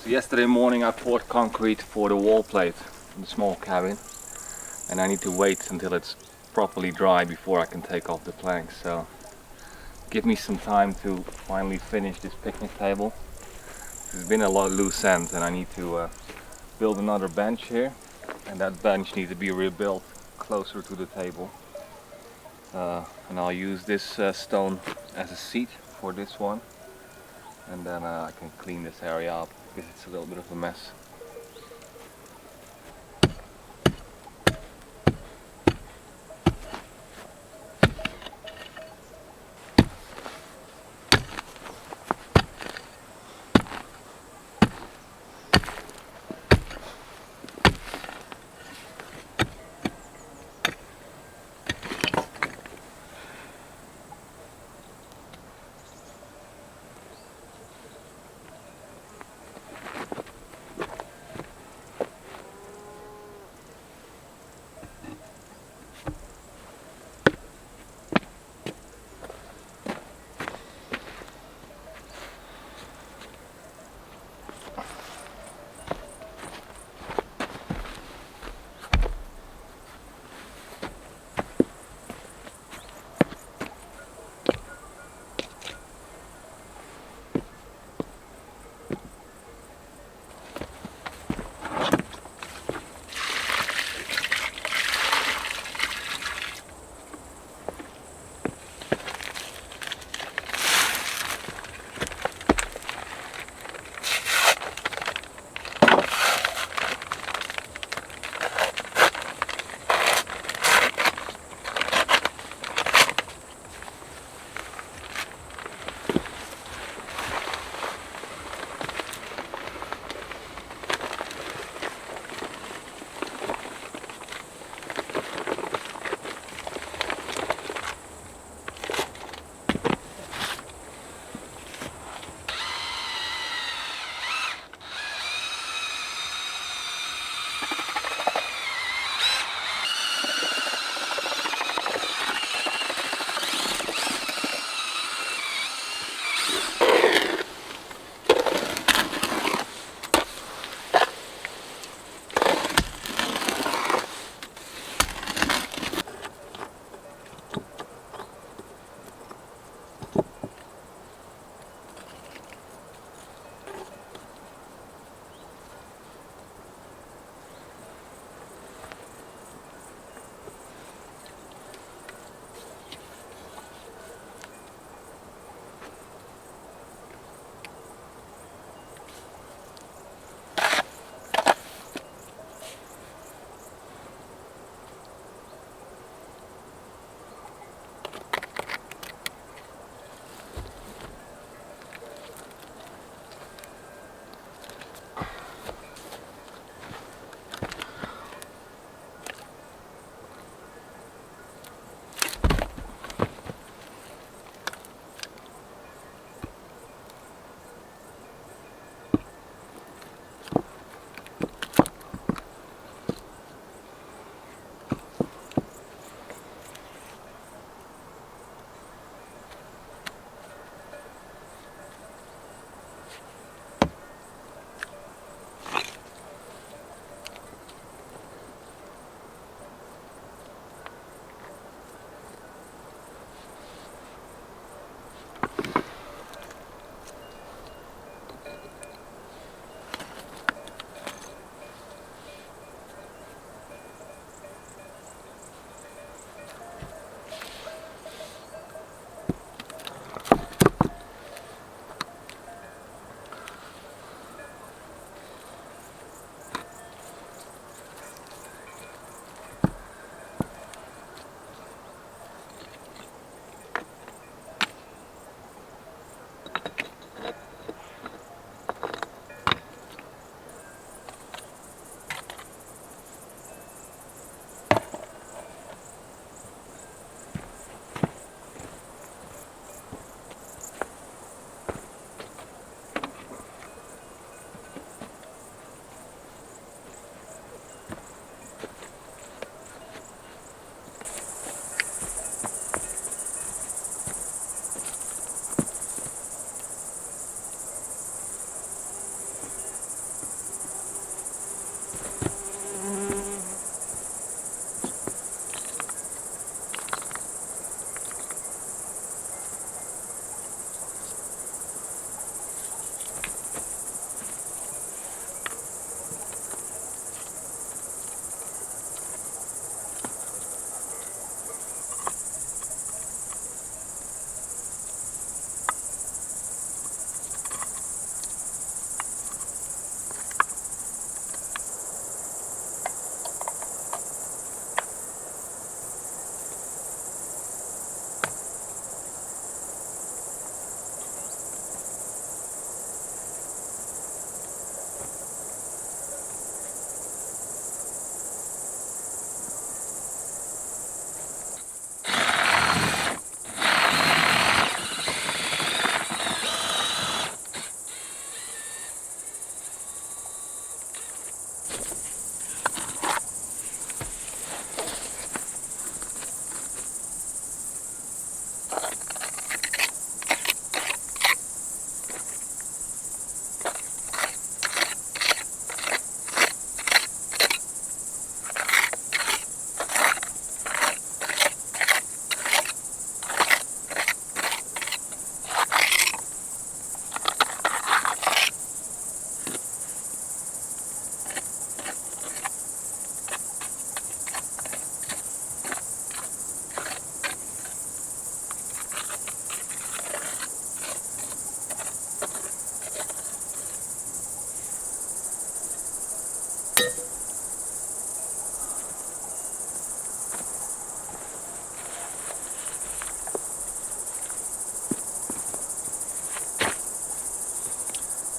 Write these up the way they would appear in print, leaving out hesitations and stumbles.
Yesterday morning I poured concrete for the wall plate in the small cabin, and I need to wait until it's properly dry before I can take off the planks. So give me some time to finally finish this picnic table. There's been a lot of loose ends and I need to build another bench here, and that bench needs to be rebuilt closer to the table. And I'll use this stone as a seat for this one, and then I can clean this area up because it's a little bit of a mess.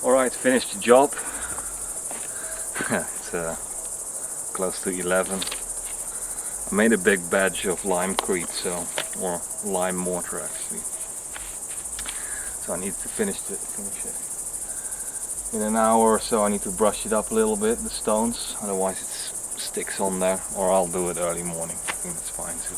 Alright, finished the job. It's close to 11. I made a big batch of limecrete, or lime mortar actually. So I need to finish it. In an hour or so I need to brush it up a little bit, the stones, otherwise it sticks on there, or I'll do it early morning. I think that's fine too.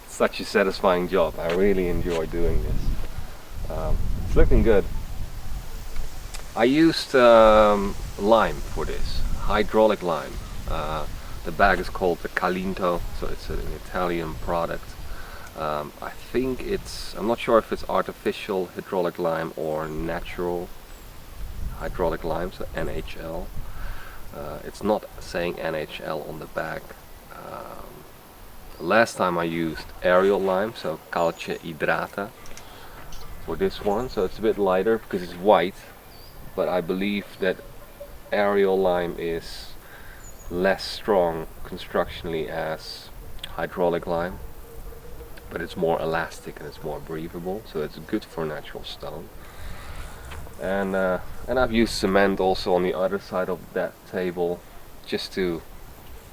Such a satisfying job. I really enjoy doing this. It's looking good. I used lime for this, hydraulic lime. The bag is called the Calinto, so it's an Italian product. I think I'm not sure if it's artificial hydraulic lime or natural hydraulic lime, so NHL. It's not saying NHL on the bag. Last time I used aerial lime, so calce idrata, for this one, so it's a bit lighter because it's white, but I believe that aerial lime is less strong constructionally as hydraulic lime, but it's more elastic and it's more breathable, so it's good for natural stone. And I've used cement also on the other side of that table just to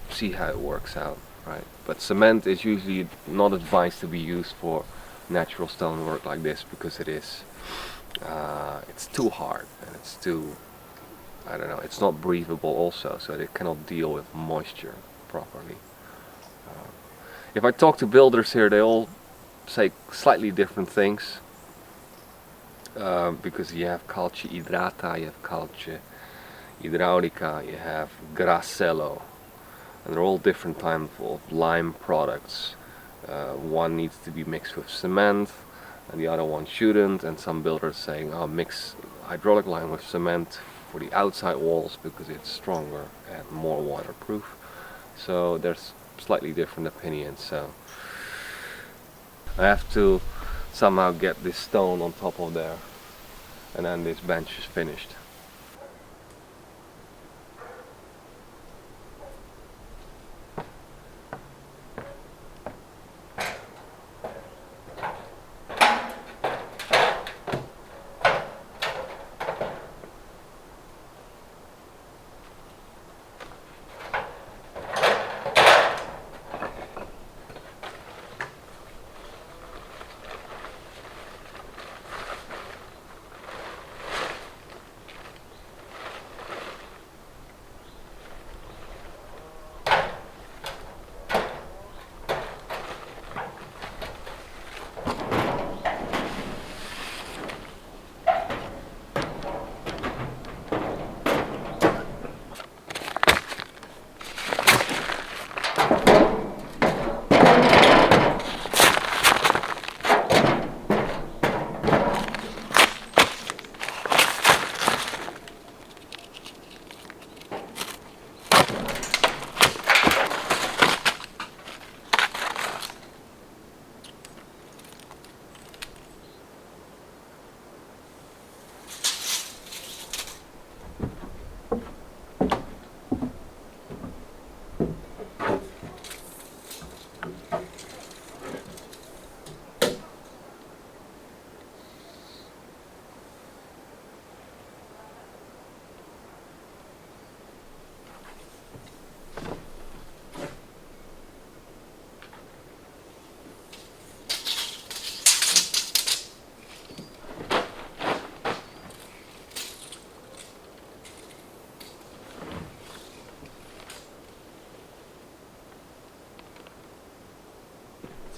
see how it works out. Right. But cement is usually not advised to be used for natural stonework like this because it's too hard and it's too, I don't know, it's not breathable also, so it cannot deal with moisture properly. If I talk to builders here, they all say slightly different things, because you have calce idrata, you have calce idraulica, you have grassello. And they're all different types of lime products. One needs to be mixed with cement and the other one shouldn't, and some builders saying, oh, mix hydraulic lime with cement for the outside walls because it's stronger and more waterproof. So there's slightly different opinions, so I have to somehow get this stone on top of there, and then this bench is finished.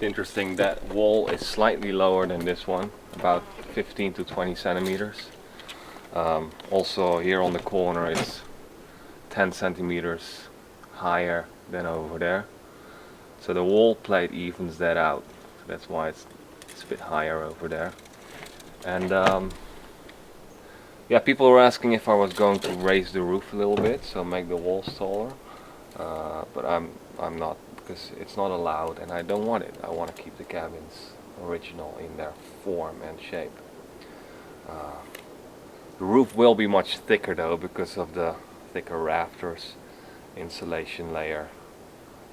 It's interesting that wall is slightly lower than this one, about 15 to 20 centimeters. Also here on the corner it's 10 centimeters higher than over there. So the wall plate evens that out. So that's why it's a bit higher over there. And yeah, people were asking if I was going to raise the roof a little bit, so make the walls taller. But I'm not, because it's not allowed and I don't want it. I want to keep the cabins original in their form and shape. The roof will be much thicker though, because of the thicker rafters, insulation layer,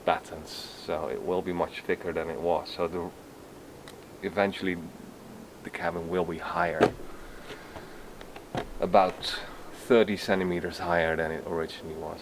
battens, so it will be much thicker than it was. So eventually the cabin will be higher, about 30 centimeters higher than it originally was.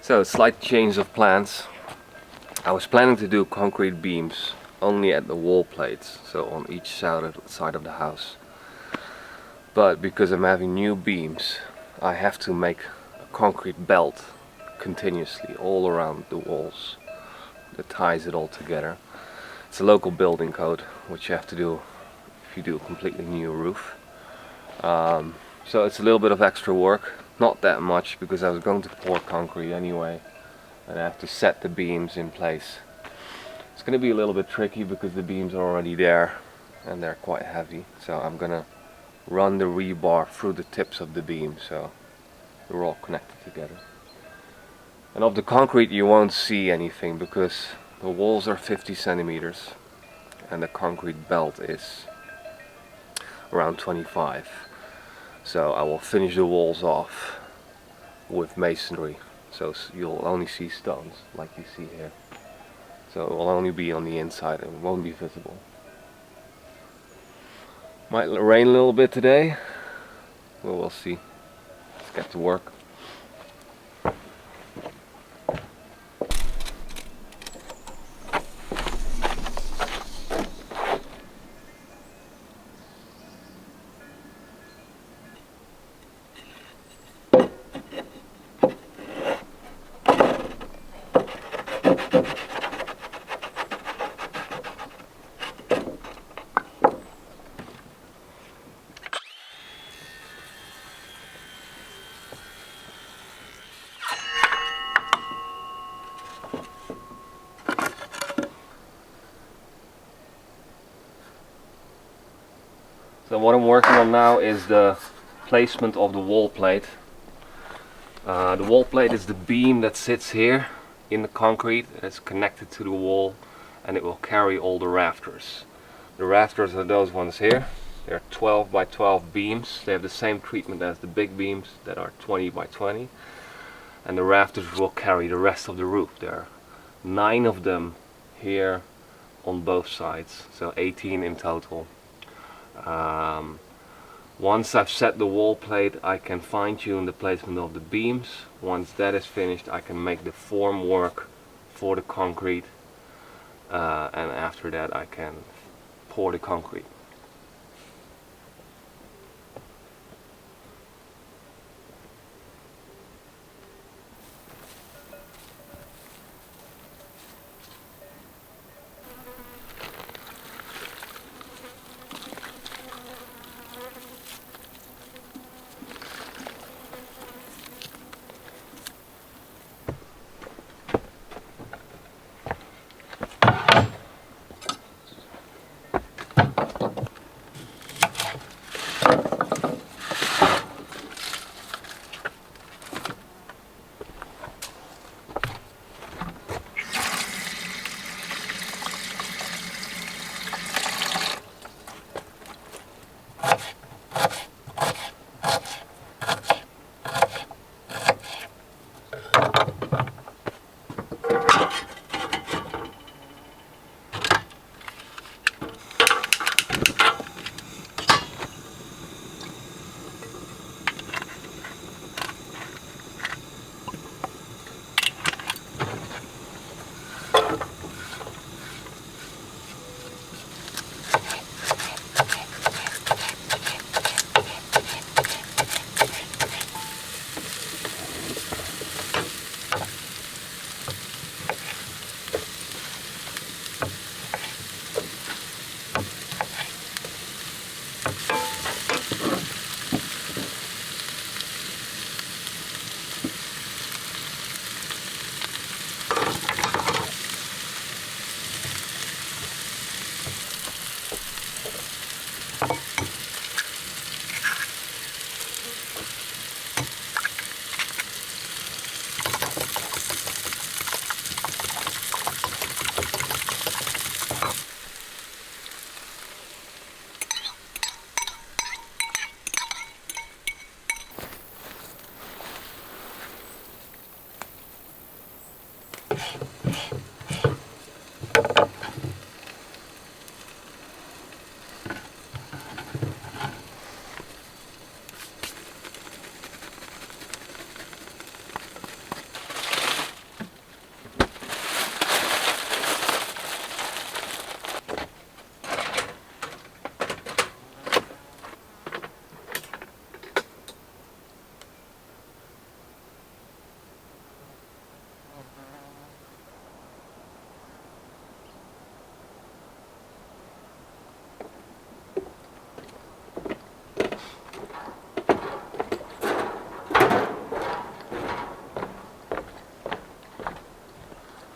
So, slight change of plans. I was planning to do concrete beams only at the wall plates, so on each side of the house. But because I'm having new beams, I have to make a concrete belt continuously all around the walls that ties it all together. It's a local building code, which you have to do if you do a completely new roof. So it's a little bit of extra work. Not that much, because I was going to pour concrete anyway and I have to set the beams in place. It's going to be a little bit tricky because the beams are already there and they're quite heavy, so I'm gonna run the rebar through the tips of the beam so they're all connected together. And of the concrete you won't see anything because the walls are 50 centimeters and the concrete belt is around 25. So I will finish the walls off with masonry, so you'll only see stones like you see here. So it will only be on the inside and it won't be visible. Might rain a little bit today, well, we'll see. Let's get to work. So what I'm working on now is the placement of the wall plate. The wall plate is the beam that sits here in the concrete. It's connected to the wall and it will carry all the rafters. The rafters are those ones here. They're 12 by 12 beams. They have the same treatment as the big beams that are 20 by 20. And the rafters will carry the rest of the roof. There are 9 of them here on both sides, so 18 in total. Once I've set the wall plate, I can fine-tune the placement of the beams. Once that is finished, I can make the formwork for the concrete, and after that I can pour the concrete.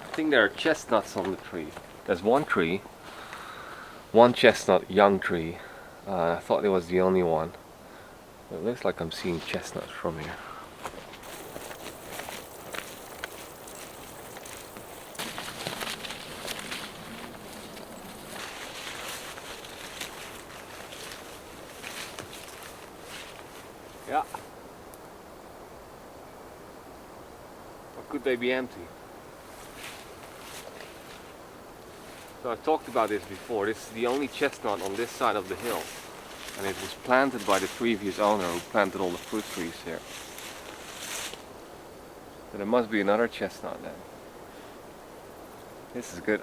I think there are chestnuts on the tree. There's one tree, one chestnut young tree. I thought it was the only one. It looks like I'm seeing chestnuts from here. Yeah. Or could they be empty? So I've talked about this before. This is the only chestnut on this side of the hill. And it was planted by the previous owner who planted all the fruit trees here. So there must be another chestnut then. This is good.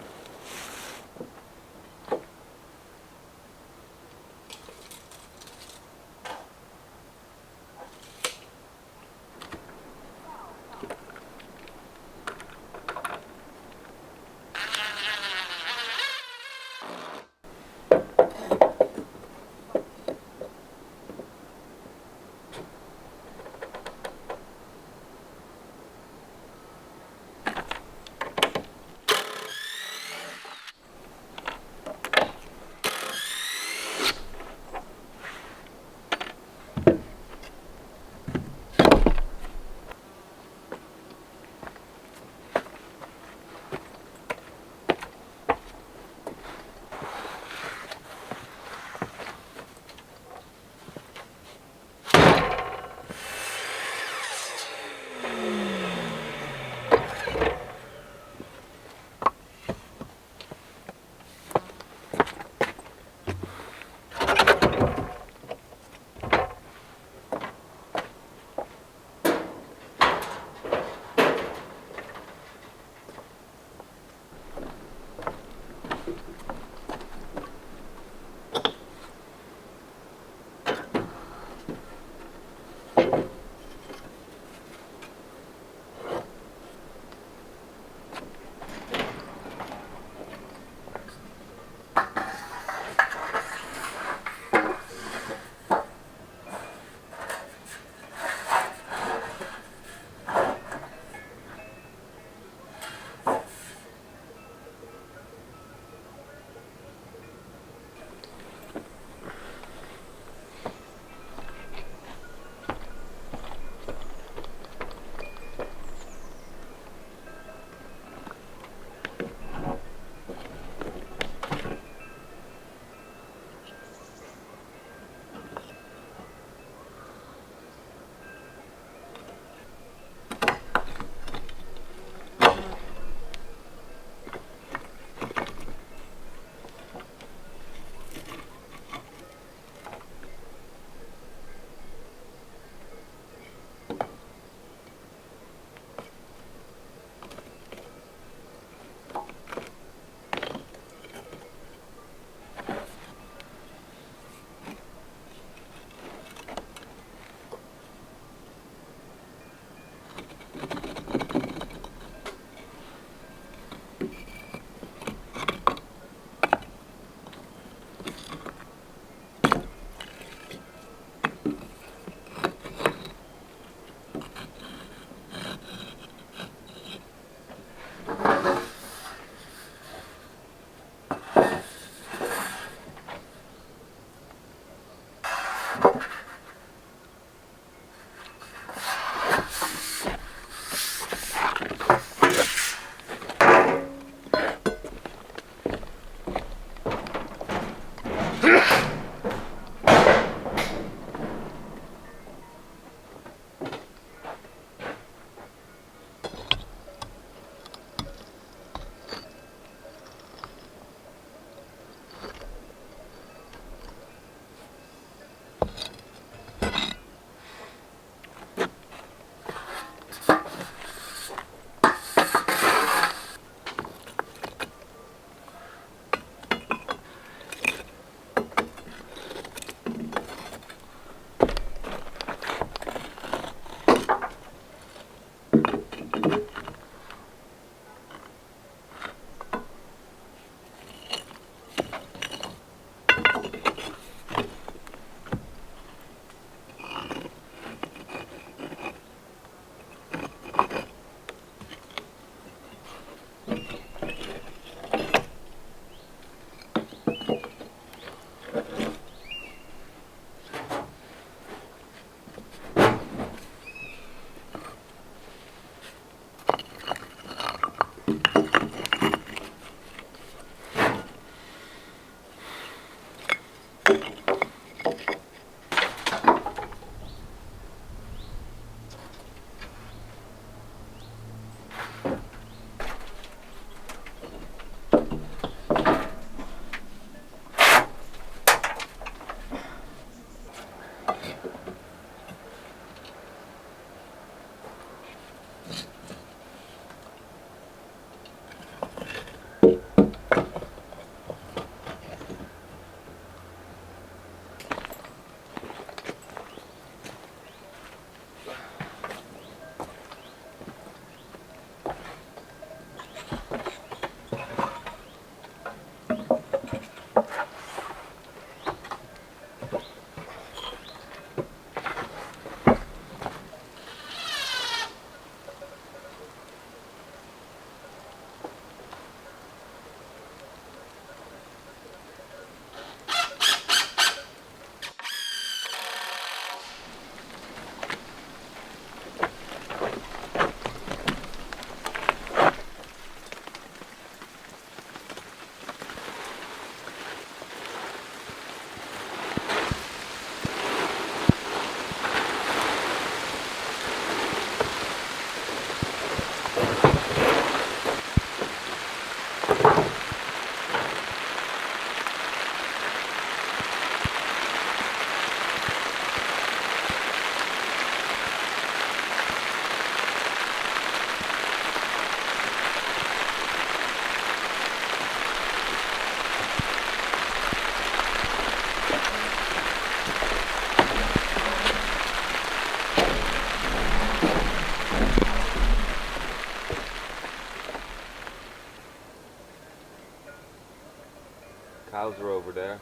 clouds are over there.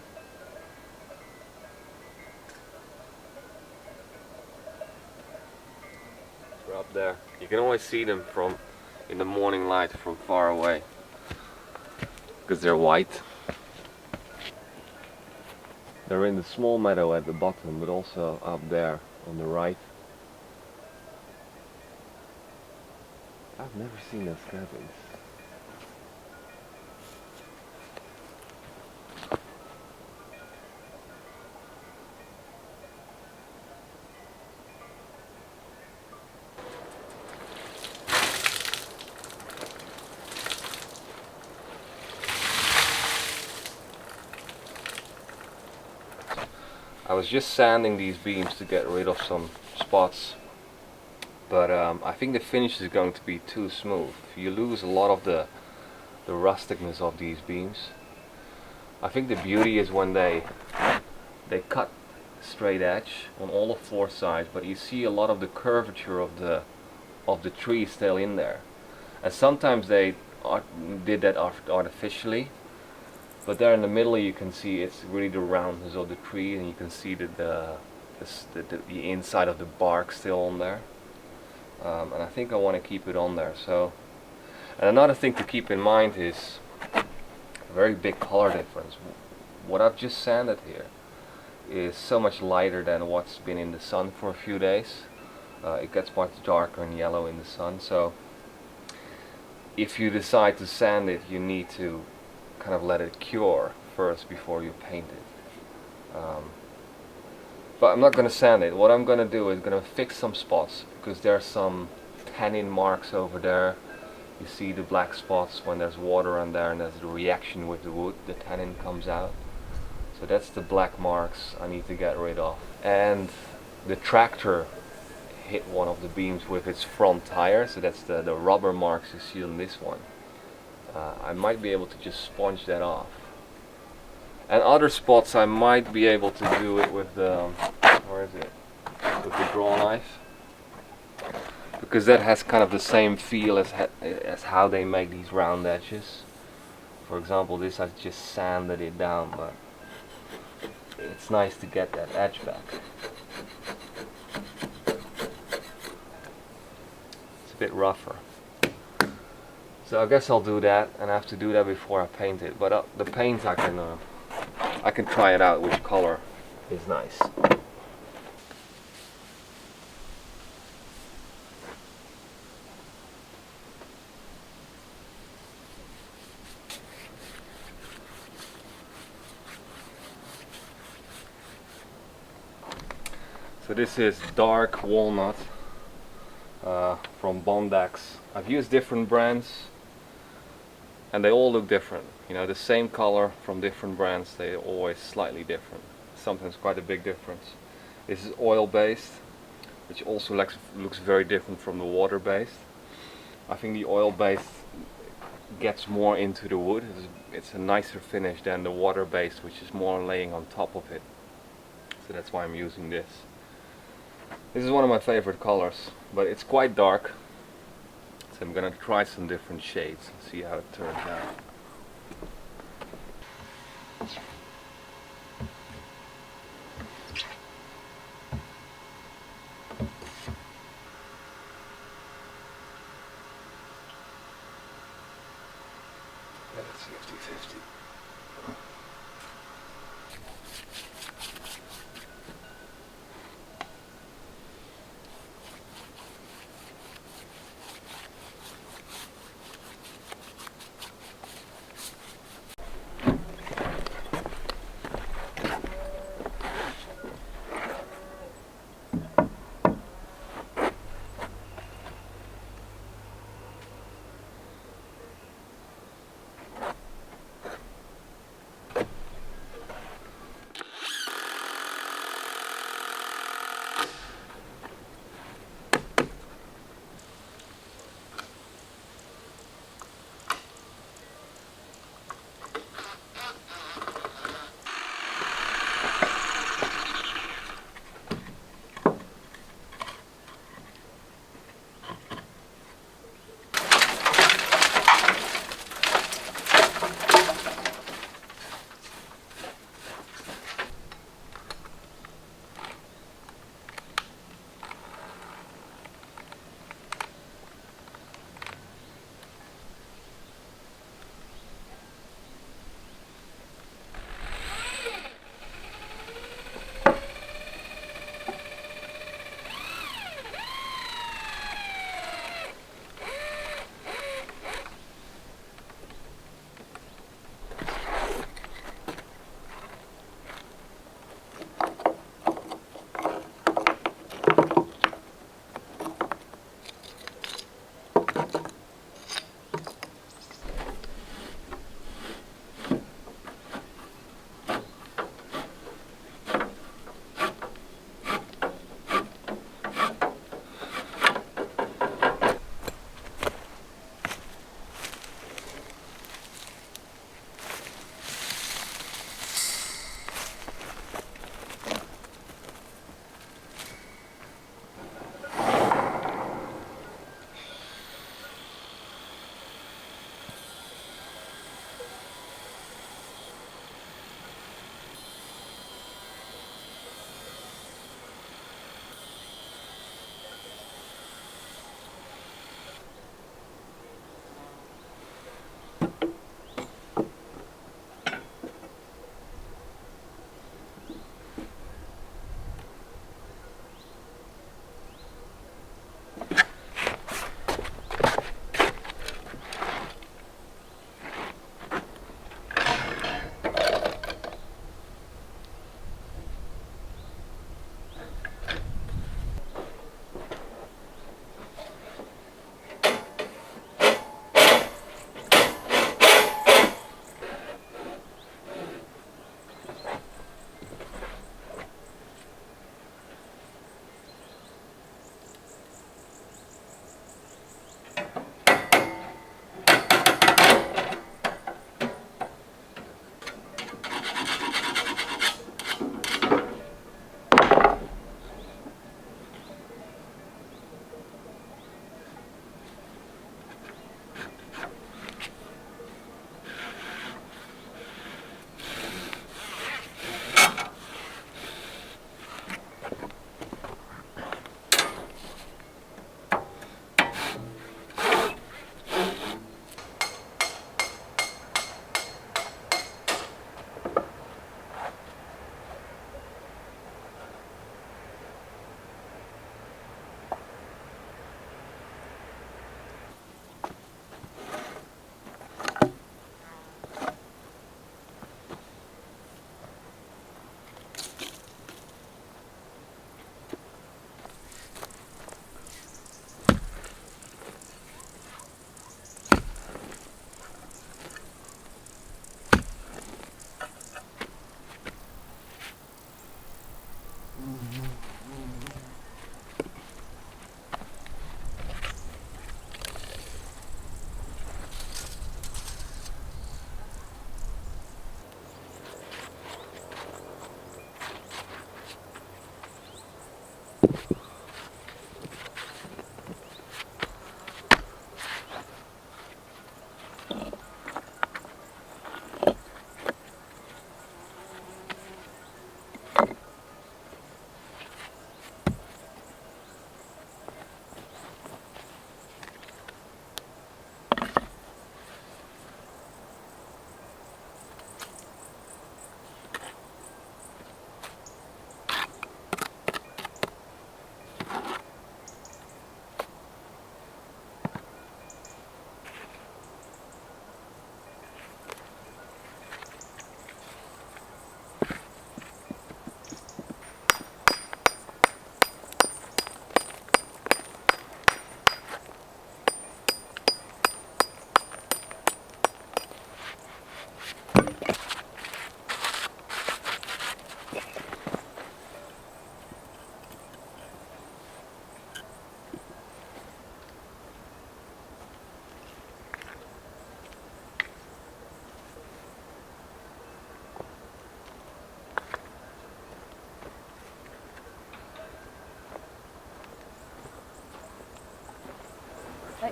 They're up there. You can always see them from in the morning light from far away because they're white. They're in the small meadow at the bottom, but also up there on the right. I've never seen those cabins. I was just sanding these beams to get rid of some spots, but I think the finish is going to be too smooth. You lose a lot of the rusticness of these beams. I think the beauty is when they cut straight edge on all the four sides, but you see a lot of the curvature of the tree still in there. And sometimes they did that artificially. But there in the middle you can see it's really the roundness of the tree, and you can see that the inside of the bark still on there. And I think I want to keep it on there. So, and another thing to keep in mind is a very big color difference. What I've just sanded here is so much lighter than what's been in the sun for a few days. It gets much darker and yellow in the sun. So if you decide to sand it, you need to kind of let it cure first before you paint it. But I'm not going to sand it. What I'm going to do is going to fix some spots, because there's some tannin marks over there. You see the black spots when there's water on there and there's the reaction with the wood, the tannin comes out. So that's the black marks I need to get rid of. And the tractor hit one of the beams with its front tire, so that's the rubber marks you see on this one. I might be able to just sponge that off. And other spots I might be able to do it with the, where is it? With the draw knife. Because that has kind of the same feel as how they make these round edges. For example, this I've just sanded it down, but it's nice to get that edge back. It's a bit rougher. So I guess I'll do that, and I have to do that before I paint it. But the paint I can try it out which color is nice. So this is dark walnut from Bondax. I've used different brands and they all look different. You know, the same color from different brands, they're always slightly different. Sometimes quite a big difference. This is oil based, which also looks very different from the water based. I think the oil based gets more into the wood. It's a nicer finish than the water based, which is more laying on top of it. So that's why I'm using this. This is one of my favorite colors, but it's quite dark. So I'm gonna try some different shades and see how it turns out. That's 50-50.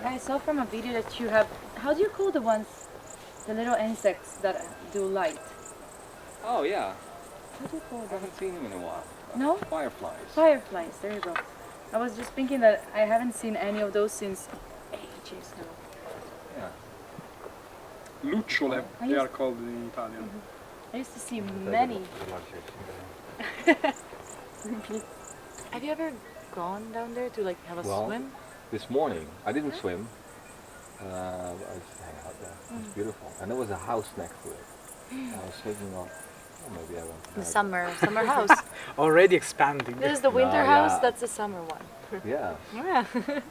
I saw from a video that you have, how do you call the ones, the little insects that do light? Oh yeah, How do you call I them? haven't seen them in a while. No? Fireflies. Fireflies, there you go. I was just thinking that I haven't seen any of those since ages now. Yeah. Lucciole, they are called in Italian. I used to see many. Have you ever gone down there to like have a swim? This morning I didn't swim. I just hang out there. It's beautiful, and there was a house next to it. I was thinking of, oh, maybe I won't. The summer house. Already expanding. This is the winter house. That's the summer one. Yeah. Yeah.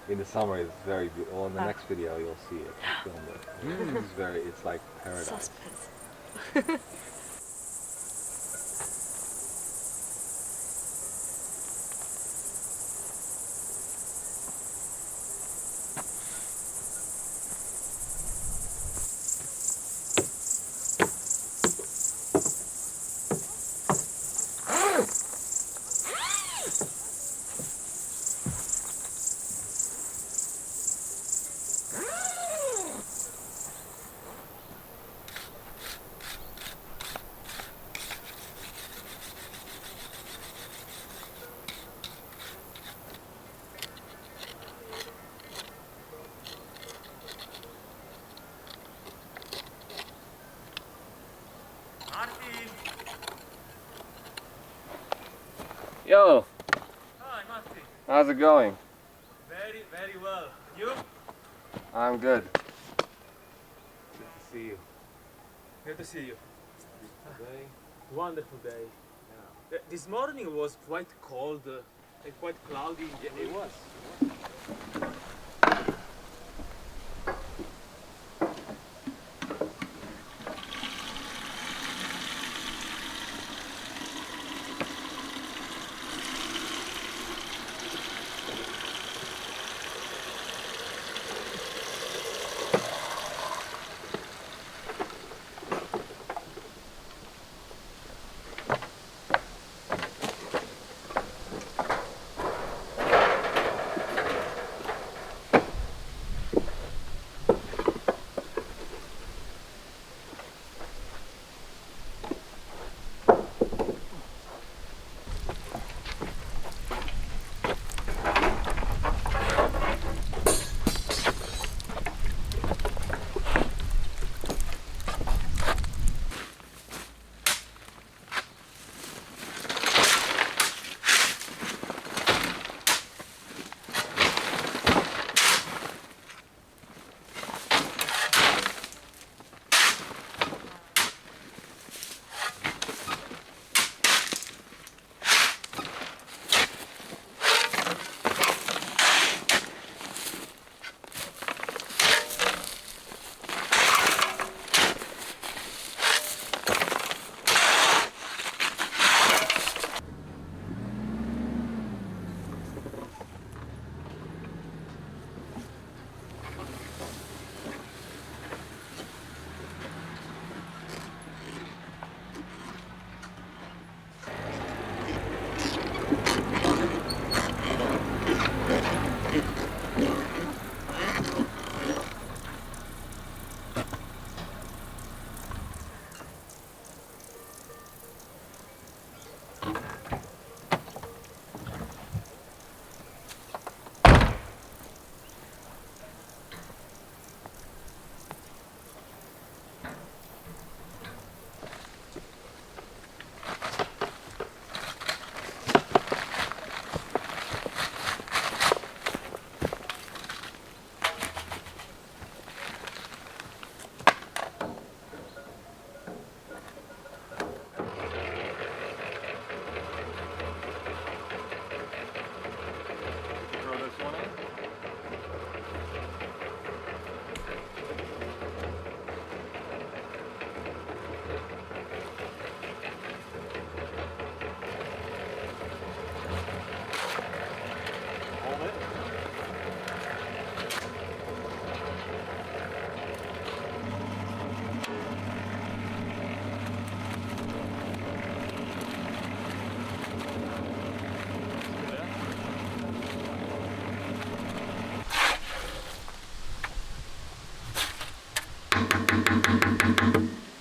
In the summer it's very beautiful. Well, in the next video you'll see it. I filmed it. It's like paradise. Suspense. Yo, Hi, Matti. how's it going? Very, very well. You? I'm good. Good to see you. Good to see you. Today? Wonderful day. Yeah. This morning it was quite cold and quite cloudy. It was.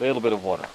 A little bit of water.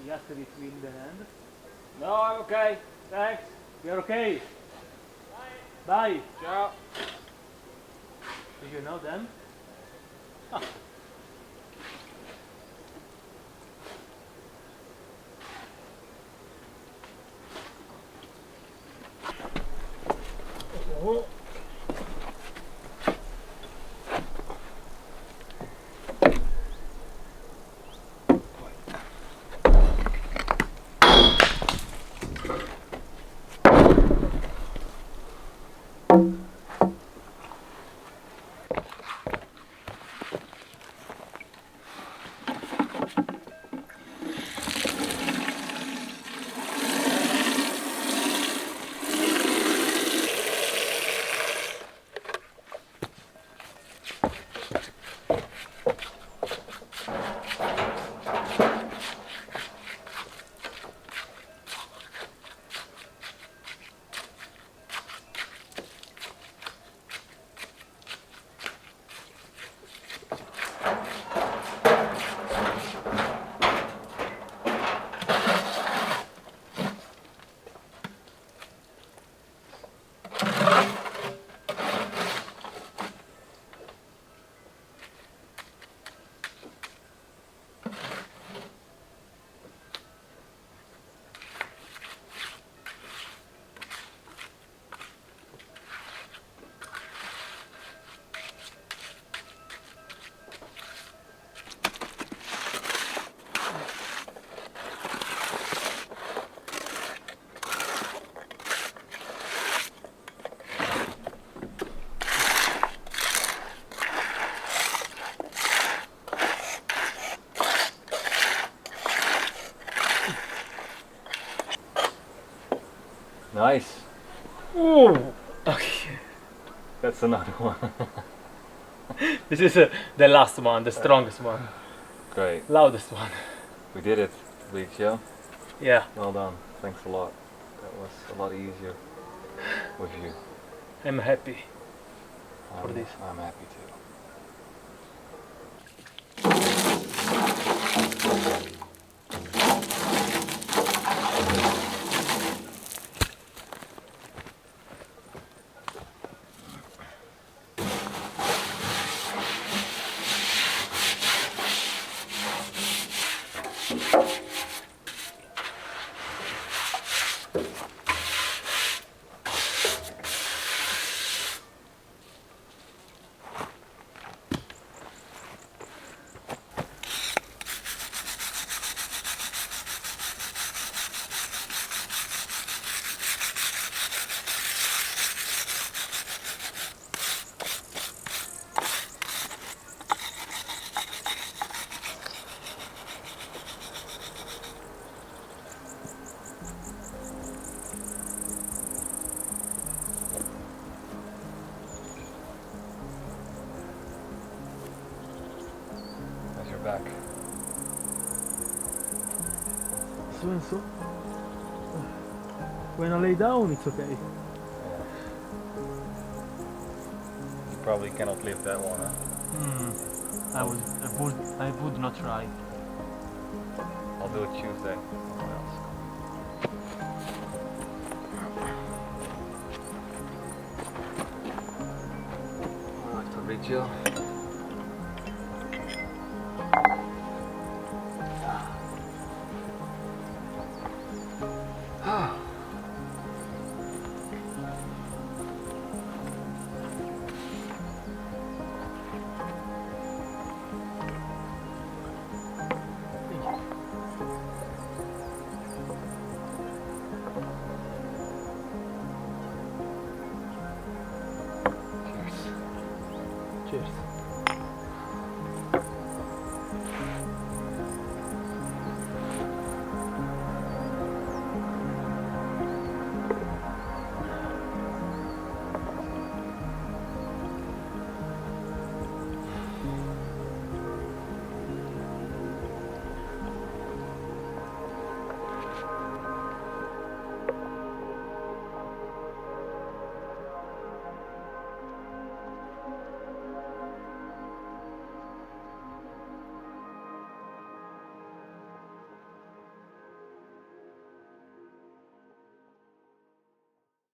Yesterday between the hand. No, I'm okay. Thanks. You're okay. Bye. Ciao. Do you know them? Nice. Ooh. Okay. That's another one. This is the last one, the strongest one, Great. loudest one. We did it, Big Joe. Yeah, Well done. Thanks a lot. That was a lot easier with you. I'm happy. I'm, this. I'm happy too. How's your back? So and so. When I lay down, it's okay. You probably cannot lift that one, huh? I would not try. I'll do it Tuesday. Someone else. Alright, Fabrizio.